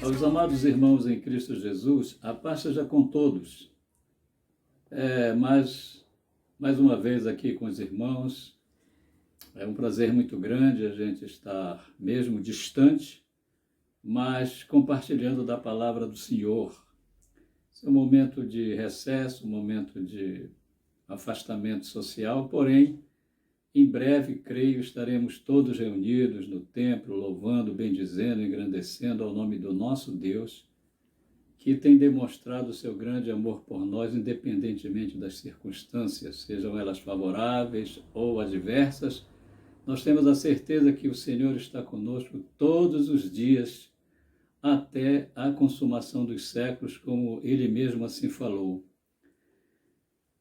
Aos amados irmãos em Cristo Jesus, a paz seja com todos. Mas, mais uma vez aqui com os irmãos, é um prazer muito grande a gente estar mesmo distante, mas compartilhando da palavra do Senhor. Esse é um momento de recesso, um momento de afastamento social, porém, em breve, creio, estaremos todos reunidos no templo, louvando, bendizendo, engrandecendo ao nome do nosso Deus, que tem demonstrado o seu grande amor por nós, independentemente das circunstâncias, sejam elas favoráveis ou adversas. Nós temos a certeza que o Senhor está conosco todos os dias, até a consumação dos séculos, como Ele mesmo assim falou.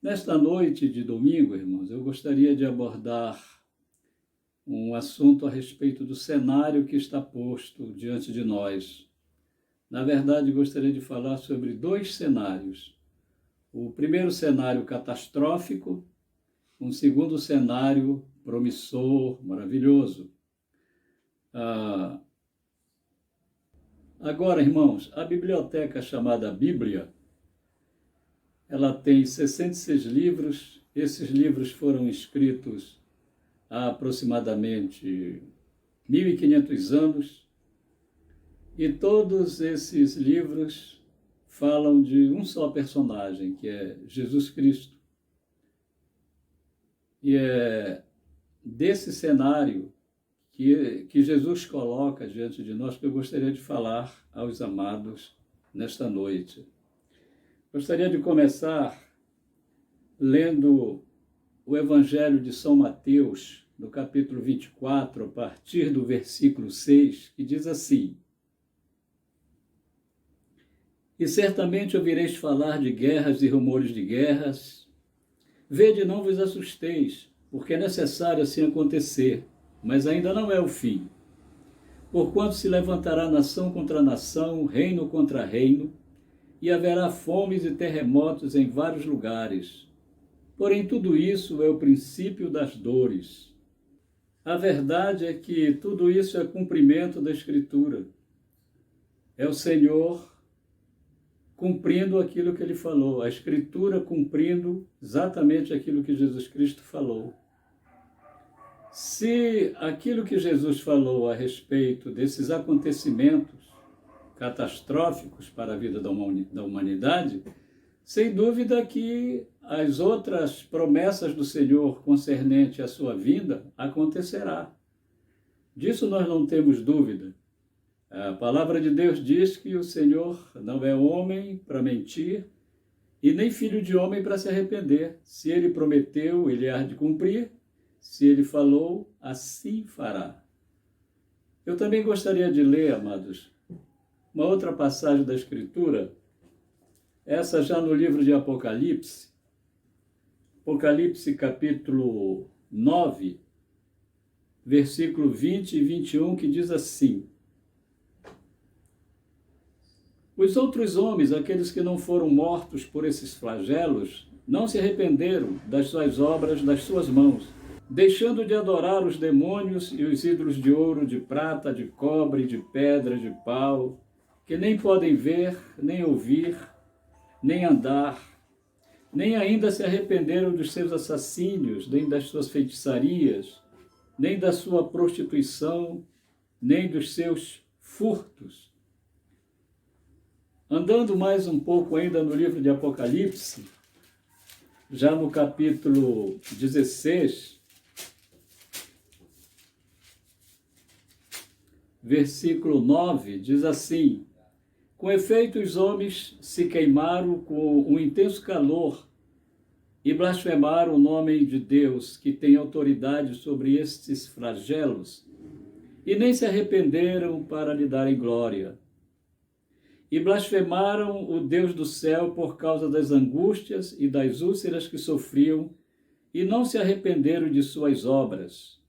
Nesta noite de domingo, irmãos, eu gostaria de abordar um assunto a respeito do cenário que está posto diante de nós. Na verdade, gostaria de falar sobre dois cenários. O primeiro cenário catastrófico, um segundo cenário promissor, maravilhoso. Agora, irmãos, a biblioteca chamada Bíblia, ela tem 66 livros. Esses livros foram escritos há aproximadamente 1.500 anos. E todos esses livros falam de um só personagem, que é Jesus Cristo. E é desse cenário que Jesus coloca diante de nós que eu gostaria de falar aos amados nesta noite. Gostaria de começar lendo o Evangelho de São Mateus, no capítulo 24, a partir do versículo 6, que diz assim: E certamente ouvireis falar de guerras e rumores de guerras. Vede, não vos assusteis, porque é necessário assim acontecer, mas ainda não é o fim. Porquanto se levantará nação contra nação, reino contra reino, e haverá fomes e terremotos em vários lugares. Porém, tudo isso é o princípio das dores. A verdade é que tudo isso é cumprimento da Escritura. É o Senhor cumprindo aquilo que Ele falou, a Escritura cumprindo exatamente aquilo que Jesus Cristo falou. Se aquilo que Jesus falou a respeito desses acontecimentos catastróficos para a vida da humanidade, sem dúvida que as outras promessas do Senhor concernente à sua vinda acontecerá. Disso nós não temos dúvida. A palavra de Deus diz que o Senhor não é homem para mentir e nem filho de homem para se arrepender. Se Ele prometeu, Ele há de cumprir. Se Ele falou, assim fará. Eu também gostaria de ler, amados, uma outra passagem da Escritura, essa já no livro de Apocalipse, Apocalipse capítulo 9, versículo 20 e 21, que diz assim: Os outros homens, aqueles que não foram mortos por esses flagelos, não se arrependeram das suas obras, das suas mãos, deixando de adorar os demônios e os ídolos de ouro, de prata, de cobre, de pedra, de pau, que nem podem ver, nem ouvir, nem andar, nem ainda se arrependeram dos seus assassínios, nem das suas feitiçarias, nem da sua prostituição, nem dos seus furtos. Andando mais um pouco ainda no livro de Apocalipse, já no capítulo 16, versículo 9, diz assim: Com efeito, os homens se queimaram com um intenso calor e blasfemaram o nome de Deus, que tem autoridade sobre estes flagelos, e nem se arrependeram para lhe darem glória. E blasfemaram o Deus do céu por causa das angústias e das úlceras que sofriam, e não se arrependeram de suas obras.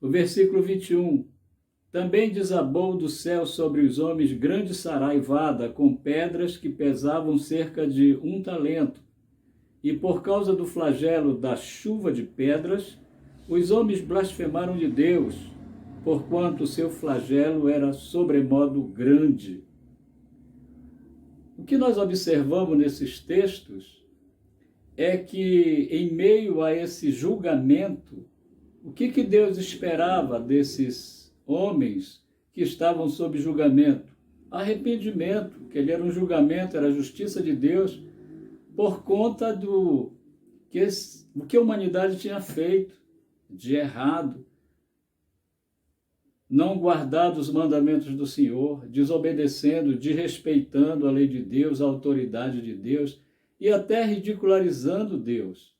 O versículo 21. Também desabou do céu sobre os homens grande saraivada, com pedras que pesavam cerca de 1 talento. E por causa do flagelo da chuva de pedras, os homens blasfemaram de Deus porquanto o seu flagelo era sobremodo grande. O que nós observamos nesses textos é que, em meio a esse julgamento, o que Deus esperava desses homens que estavam sob julgamento? Arrependimento, que ele era um julgamento, era a justiça de Deus, por conta do que a humanidade tinha feito de errado, não guardado os mandamentos do Senhor, desobedecendo, desrespeitando a lei de Deus, a autoridade de Deus, e até ridicularizando Deus.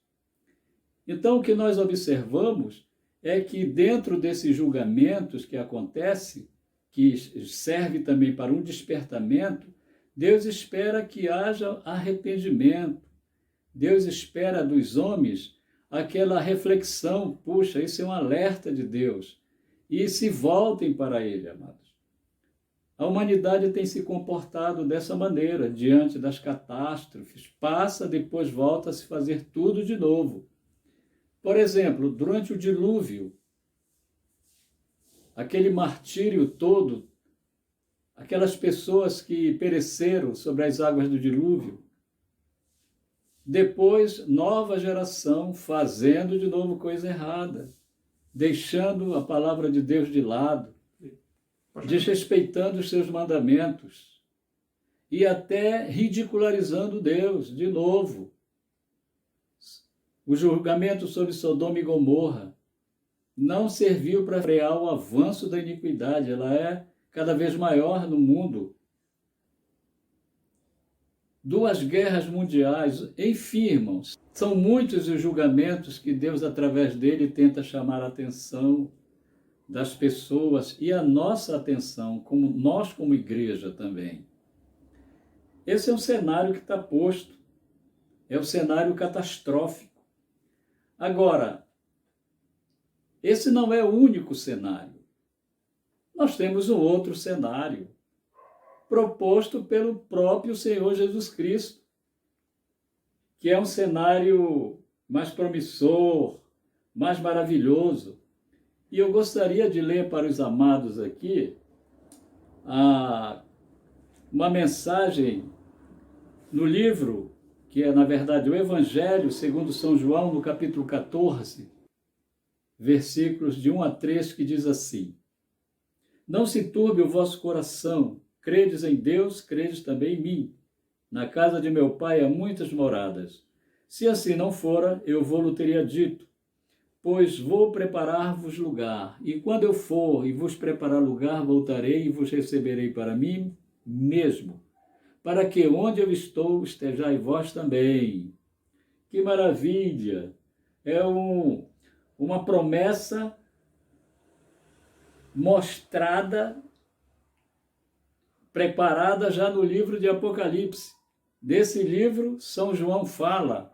Então, o que nós observamos é que dentro desses julgamentos que acontece, que serve também para um despertamento, Deus espera que haja arrependimento. Deus espera dos homens aquela reflexão, puxa, isso é um alerta de Deus, e se voltem para Ele, amados. A humanidade tem se comportado dessa maneira, diante das catástrofes, passa, depois volta a se fazer tudo de novo. Por exemplo, durante o dilúvio, aquele martírio todo, aquelas pessoas que pereceram sobre as águas do dilúvio, depois, nova geração fazendo de novo coisa errada, deixando a palavra de Deus de lado, desrespeitando os seus mandamentos e até ridicularizando Deus de novo. O julgamento sobre Sodoma e Gomorra não serviu para frear o avanço da iniquidade, ela é cada vez maior no mundo. 2 guerras mundiais, enfim, irmãos, são muitos os julgamentos que Deus, através dele, tenta chamar a atenção das pessoas e a nossa atenção, como nós como igreja também. Esse é um cenário que está posto, é um cenário catastrófico. Agora, esse não é o único cenário. Nós temos um outro cenário, proposto pelo próprio Senhor Jesus Cristo, que é um cenário mais promissor, mais maravilhoso. E eu gostaria de ler para os amados aqui uma mensagem no livro, que é, na verdade, o Evangelho segundo São João, no capítulo 14, versículos de 1 a 3, que diz assim: Não se turbe o vosso coração, credes em Deus, credes também em mim. Na casa de meu pai há muitas moradas. Se assim não fora, eu vou-lo teria dito, pois vou preparar-vos lugar. E quando eu for e vos preparar lugar, voltarei e vos receberei para mim mesmo, para que onde eu estou estejais vós também. Que maravilha! É uma promessa mostrada, preparada já no livro de Apocalipse. Desse livro, São João fala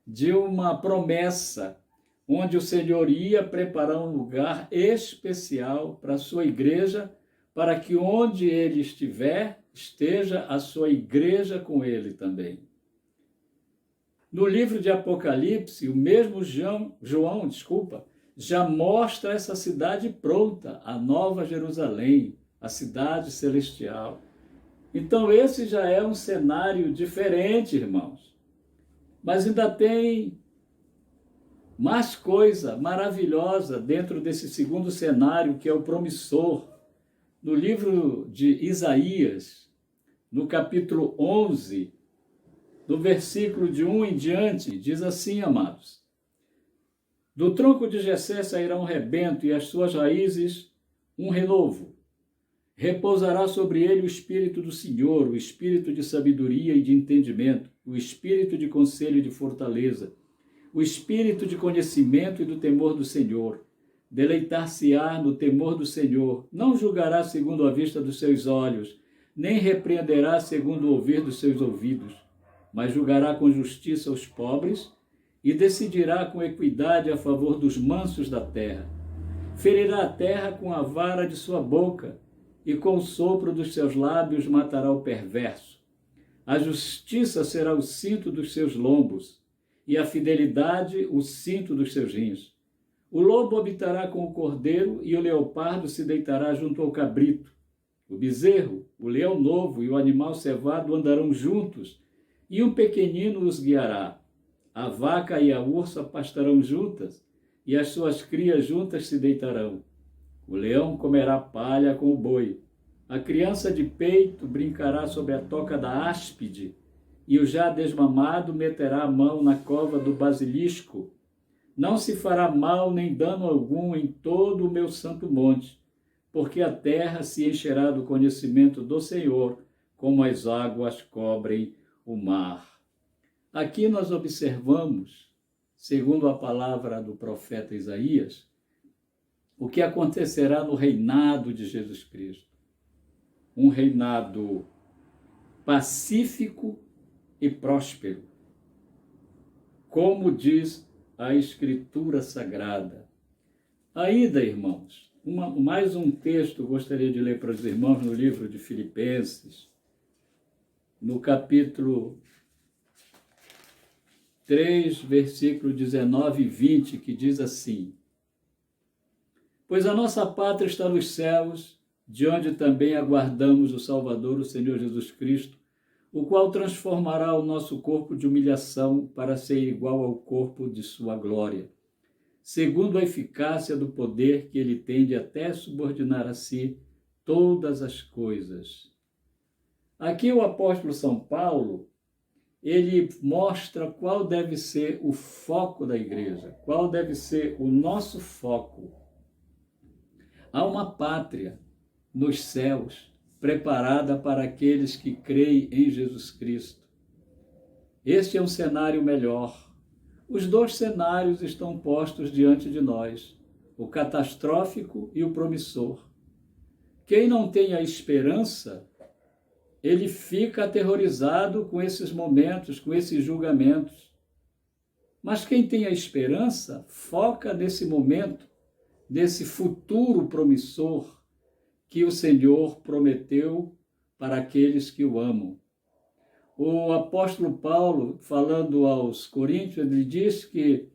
de uma promessa, onde o Senhor ia preparar um lugar especial para a sua igreja, para que onde ele estiver, esteja a sua igreja com ele também. No livro de Apocalipse, o mesmo João, já mostra essa cidade pronta, a Nova Jerusalém, a cidade celestial. Então esse já é um cenário diferente, irmãos. Mas ainda tem mais coisa maravilhosa dentro desse segundo cenário, que é o promissor. No livro de Isaías, no capítulo 11, no versículo de 1 em diante, diz assim, amados: Do tronco de Jessé sairá um rebento, e as suas raízes um renovo. Repousará sobre ele o Espírito do Senhor, o Espírito de sabedoria e de entendimento, o Espírito de conselho e de fortaleza, o Espírito de conhecimento e do temor do Senhor. Deleitar-se-á no temor do Senhor, não julgará segundo a vista dos seus olhos, nem repreenderá segundo o ouvir dos seus ouvidos, mas julgará com justiça os pobres e decidirá com equidade a favor dos mansos da terra. Ferirá a terra com a vara de sua boca, e com o sopro dos seus lábios matará o perverso. A justiça será o cinto dos seus lombos, e a fidelidade o cinto dos seus rins. O lobo habitará com o cordeiro e o leopardo se deitará junto ao cabrito. O bezerro, o leão novo e o animal cevado andarão juntos, e um pequenino os guiará. A vaca e a ursa pastarão juntas, e as suas crias juntas se deitarão. O leão comerá palha com o boi. A criança de peito brincará sobre a toca da áspide, e o já desmamado meterá a mão na cova do basilisco. Não se fará mal nem dano algum em todo o meu santo monte, porque a terra se encherá do conhecimento do Senhor, como as águas cobrem o mar. Aqui nós observamos, segundo a palavra do profeta Isaías, o que acontecerá no reinado de Jesus Cristo. Um reinado pacífico e próspero, como diz a Escritura Sagrada. Ainda, irmãos, mais um texto gostaria de ler para os irmãos no livro de Filipenses, no capítulo 3, versículo 19 e 20, que diz assim: Pois a nossa pátria está nos céus, de onde também aguardamos o Salvador, o Senhor Jesus Cristo, o qual transformará o nosso corpo de humilhação para ser igual ao corpo de sua glória, segundo a eficácia do poder que ele tem de até subordinar a si todas as coisas. Aqui o apóstolo São Paulo, ele mostra qual deve ser o foco da igreja, qual deve ser o nosso foco. Há uma pátria nos céus, preparada para aqueles que creem em Jesus Cristo. Este é um cenário melhor. Os dois cenários estão postos diante de nós, o catastrófico e o promissor. Quem não tem a esperança, ele fica aterrorizado com esses momentos, com esses julgamentos. Mas quem tem a esperança, foca nesse momento, nesse futuro promissor, que o Senhor prometeu para aqueles que o amam. O apóstolo Paulo, falando aos Coríntios, ele diz que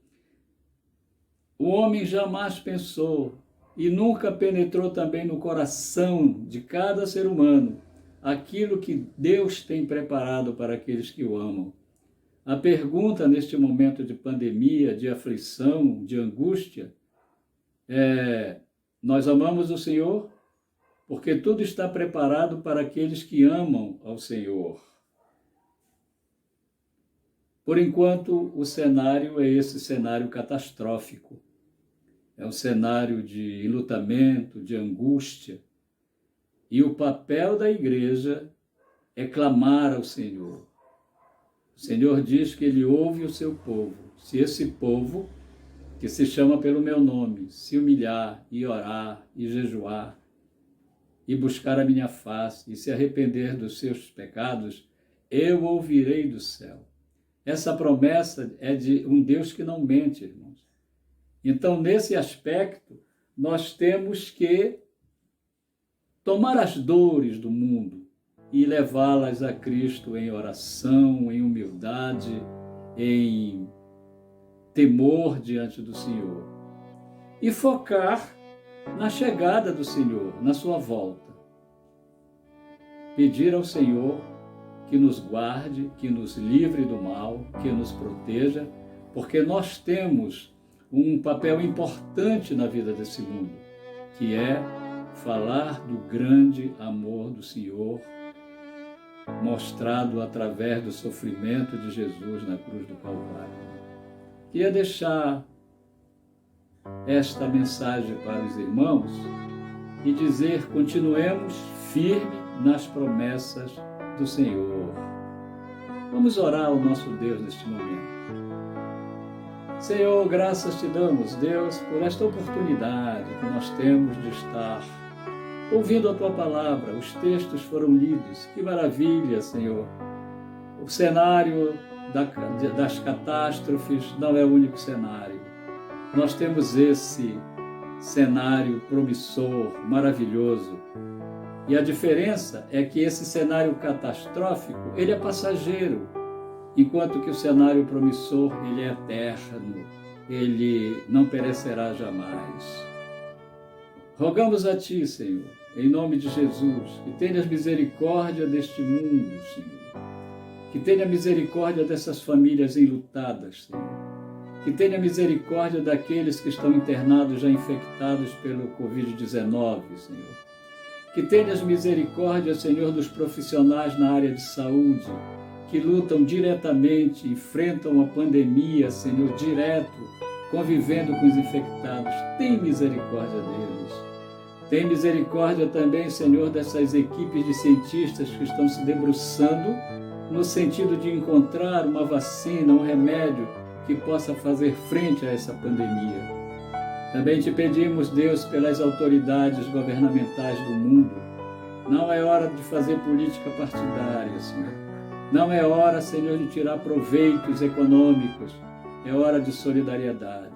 o homem jamais pensou e nunca penetrou também no coração de cada ser humano aquilo que Deus tem preparado para aqueles que o amam. A pergunta neste momento de pandemia, de aflição, de angústia, é: nós amamos o Senhor? Porque tudo está preparado para aqueles que amam ao Senhor. Por enquanto, o cenário é esse cenário catastrófico. É um cenário de enlutamento, de angústia. E o papel da igreja é clamar ao Senhor. O Senhor diz que ele ouve o seu povo. Se esse povo, que se chama pelo meu nome, se humilhar e orar e jejuar, e buscar a minha face, e se arrepender dos seus pecados, eu ouvirei do céu. Essa promessa é de um Deus que não mente, irmãos. Então, nesse aspecto, nós temos que tomar as dores do mundo e levá-las a Cristo em oração, em humildade, em temor diante do Senhor. E focar na chegada do Senhor, na sua volta. Pedir ao Senhor que nos guarde, que nos livre do mal, que nos proteja, porque nós temos um papel importante na vida desse mundo, que é falar do grande amor do Senhor, mostrado através do sofrimento de Jesus na cruz do Calvário. Queria deixar esta mensagem para os irmãos e dizer: continuemos firmes nas promessas do Senhor. Vamos orar ao nosso Deus neste momento. Senhor, graças te damos, Deus, por esta oportunidade que nós temos de estar ouvindo a Tua palavra. Os textos foram lidos. Que maravilha, Senhor. O cenário das catástrofes não é o único cenário. Nós temos esse cenário promissor, maravilhoso. E a diferença é que esse cenário catastrófico, ele é passageiro, enquanto que o cenário promissor, ele é eterno. ele não perecerá jamais. Rogamos a Ti, Senhor, em nome de Jesus, que tenhas misericórdia deste mundo, Senhor. Que tenha misericórdia dessas famílias enlutadas, Senhor. Que tenha misericórdia daqueles que estão internados já infectados pelo Covid-19, Senhor. Que tenhas misericórdia, Senhor, dos profissionais na área de saúde, que lutam diretamente, enfrentam a pandemia, Senhor, direto, convivendo com os infectados. Tem misericórdia deles. Tem misericórdia também, Senhor, dessas equipes de cientistas que estão se debruçando no sentido de encontrar uma vacina, um remédio que possa fazer frente a essa pandemia. Também te pedimos, Deus, pelas autoridades governamentais do mundo. Não é hora de fazer política partidária, Senhor. Não é hora, Senhor, de tirar proveitos econômicos. É hora de solidariedade.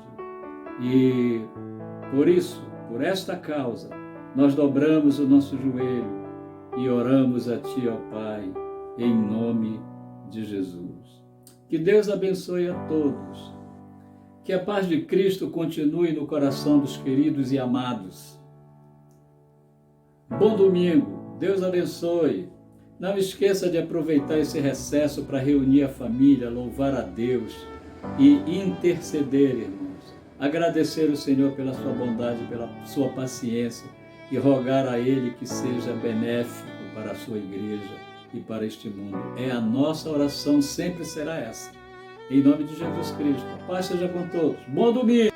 E por isso, por esta causa, nós dobramos o nosso joelho e oramos a Ti, ó Pai, em nome de Jesus. Que Deus abençoe a todos. Que a paz de Cristo continue no coração dos queridos e amados. Bom domingo. Deus abençoe. Não esqueça de aproveitar esse recesso para reunir a família, louvar a Deus e interceder, irmãos. Agradecer o Senhor pela sua bondade, pela sua paciência e rogar a Ele que seja benéfico para a sua igreja e para este mundo. É a nossa oração, sempre será essa. Em nome de Jesus Cristo. A paz seja com todos. Bom domingo!